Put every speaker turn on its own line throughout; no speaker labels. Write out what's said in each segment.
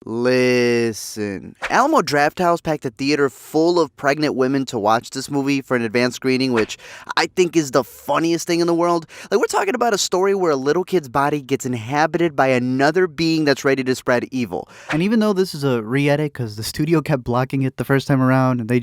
Listen, Alamo Drafthouse packed a theater full of pregnant women to watch this movie for an advanced screening, which I think is the funniest thing in the world. Like, we're talking about a story where a little kid's body gets inhabited by another being that's ready to spread evil.
And even though this is a re-edit because the studio kept blocking it the first time around and they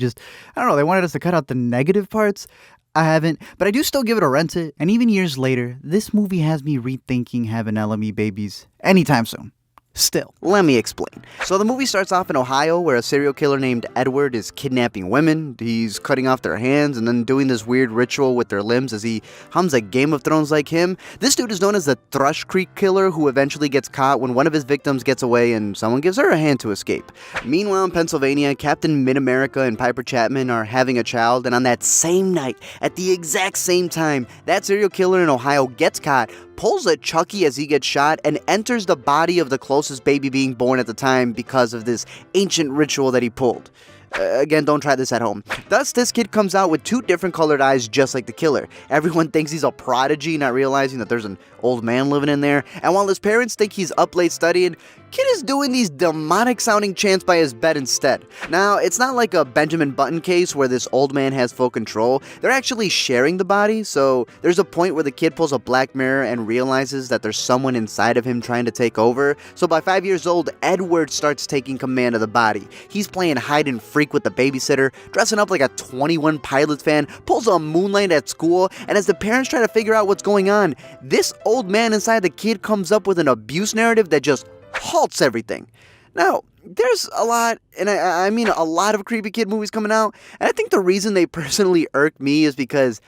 wanted us to cut out the negative parts, I haven't, but I do still give it a rent it. And even years later, this movie has me rethinking having LME babies anytime soon. Still.
Let me explain. So the movie starts off in Ohio where a serial killer named Edward is kidnapping women. He's cutting off their hands and then doing this weird ritual with their limbs as he hums a Game of Thrones like hymn. This dude is known as the Thrush Creek Killer, who eventually gets caught when one of his victims gets away and someone gives her a hand to escape. Meanwhile in Pennsylvania, Captain Mid-America and Piper Chapman are having a child, and on that same night, at the exact same time, that serial killer in Ohio gets caught, pulls a Chucky as he gets shot, and enters the body of the closest baby being born at the time because of this ancient ritual that he pulled. Again, don't try this at home. Thus, this kid comes out with two different colored eyes just like the killer. Everyone thinks he's a prodigy, not realizing that there's an old man living in there. And while his parents think he's up late studying, kid is doing these demonic sounding chants by his bed instead. Now, it's not like a Benjamin Button case where this old man has full control. They're actually sharing the body, so there's a point where the kid pulls a black mirror and realizes that there's someone inside of him trying to take over. So by 5 years old, Edward starts taking command of the body. He's playing hide and freak with the babysitter, dressing up like a 21 Pilots fan, pulls a moonlight at school, and as the parents try to figure out what's going on, this old man inside the kid comes up with an abuse narrative that just halts everything. Now, there's a lot, and I mean a lot of creepy kid movies coming out, and I think the reason they personally irk me is because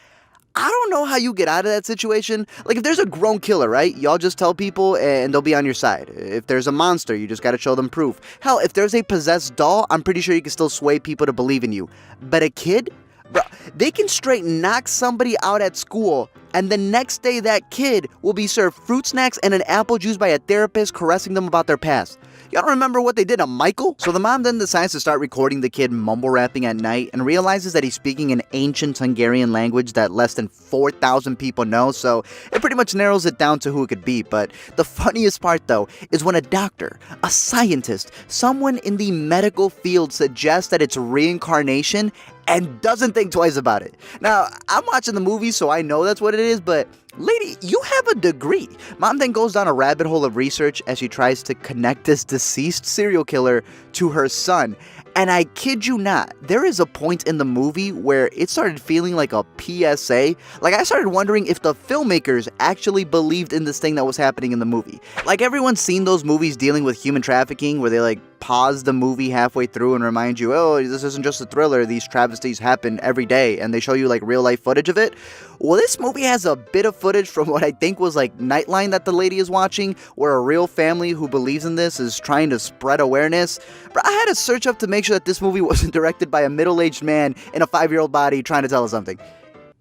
I don't know how you get out of that situation. Like, if there's a grown killer, right? Y'all just tell people and they'll be on your side. If there's a monster, you just gotta show them proof. Hell, if there's a possessed doll, I'm pretty sure you can still sway people to believe in you. But a kid? Bro, they can straight knock somebody out at school, and the next day that kid will be served fruit snacks and an apple juice by a therapist caressing them about their past. Y'all don't remember what they did to Michael? So the mom then decides to start recording the kid mumble rapping at night and realizes that he's speaking an ancient Hungarian language that less than 4,000 people know, so it pretty much narrows it down to who it could be. But the funniest part, though, is when a doctor, a scientist, someone in the medical field suggests that it's reincarnation and doesn't think twice about it. Now, I'm watching the movie, so I know that's what it is, but lady, you have a degree. Mom then goes down a rabbit hole of research as she tries to connect this deceased serial killer to her son. And I kid you not, there is a point in the movie where it started feeling like a PSA. Like, I started wondering if the filmmakers actually believed in this thing that was happening in the movie. Like, everyone's seen those movies dealing with human trafficking where they pause the movie halfway through and remind you, oh, this isn't just a thriller, these travesties happen every day, and they show you real life footage of it. Well, this movie has a bit of footage from what I think was Nightline that the lady is watching, where a real family who believes in this is trying to spread awareness. But I had to search up to make sure that this movie wasn't directed by a middle-aged man in a 5-year-old body trying to tell us something.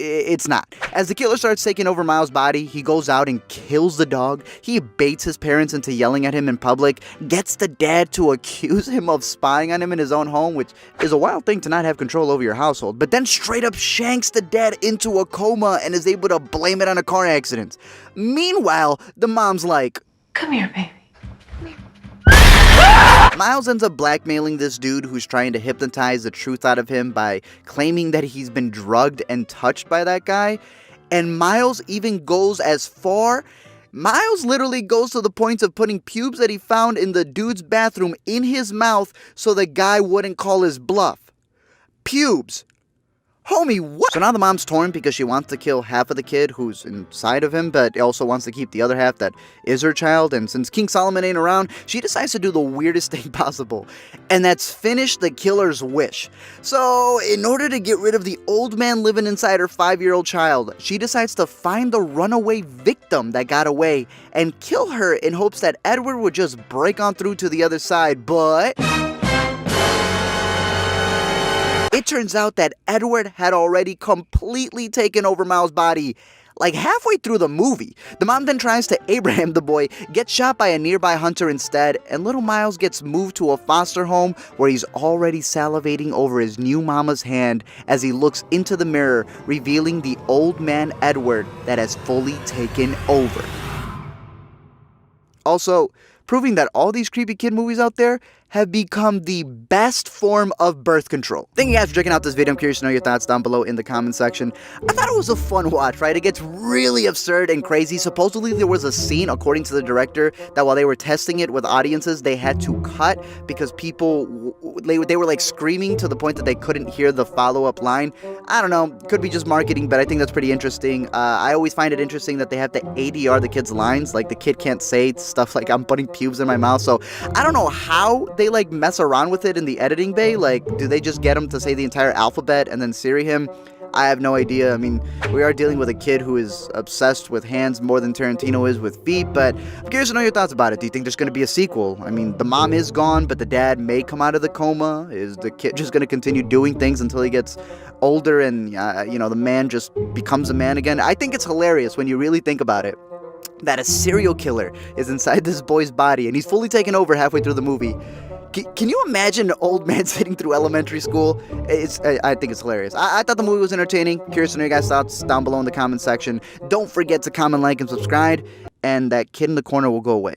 It's not. As the killer starts taking over Miles' body, he goes out and kills the dog. He baits his parents into yelling at him in public, gets the dad to accuse him of spying on him in his own home, which is a wild thing to not have control over your household, but then straight up shanks the dad into a coma and is able to blame it on a car accident. Meanwhile, the mom's like,
"Come here, baby."
Miles ends up blackmailing this dude who's trying to hypnotize the truth out of him by claiming that he's been drugged and touched by that guy. And Miles even goes as far. Miles literally goes to the point of putting pubes that he found in the dude's bathroom in his mouth so the guy wouldn't call his bluff. Pubes. Homie, what? So now the mom's torn because she wants to kill half of the kid who's inside of him, but also wants to keep the other half that is her child. And since King Solomon ain't around, she decides to do the weirdest thing possible. And that's finish the killer's wish. So in order to get rid of the old man living inside her 5-year-old child, she decides to find the runaway victim that got away and kill her in hopes that Edward would just break on through to the other side, but it turns out that Edward had already completely taken over Miles' body, halfway through the movie. The mom then tries to Abraham the boy, gets shot by a nearby hunter instead, and little Miles gets moved to a foster home where he's already salivating over his new mama's hand as he looks into the mirror, revealing the old man Edward that has fully taken over. Also, proving that all these creepy kid movies out there have become the best form of birth control. Thank you guys for checking out this video. I'm curious to know your thoughts down below in the comment section. I thought it was a fun watch, right? It gets really absurd and crazy. Supposedly there was a scene, according to the director, that while they were testing it with audiences, they had to cut because people, they were like screaming to the point that they couldn't hear the follow-up line. I don't know, could be just marketing, but I think that's pretty interesting. I always find it interesting that they have to ADR the kid's lines. Like, the kid can't say stuff like, I'm putting pubes in my mouth. So I don't know how they like mess around with it in the editing bay. Like, do they just get him to say the entire alphabet and then Siri him? I have no idea. I mean, we are dealing with a kid who is obsessed with hands more than Tarantino is with feet, but I'm curious to know your thoughts about it. Do you think there's going to be a sequel? I mean, the mom is gone, but the dad may come out of the coma. Is the kid just going to continue doing things until he gets older and, the man just becomes a man again? I think it's hilarious when you really think about it, that a serial killer is inside this boy's body and he's fully taken over halfway through the movie. Can you imagine an old man sitting through elementary school? I think it's hilarious. I thought the movie was entertaining. Curious to know your guys' thoughts down below in the comment section. Don't forget to comment, like, and subscribe, and that kid in the corner will go away.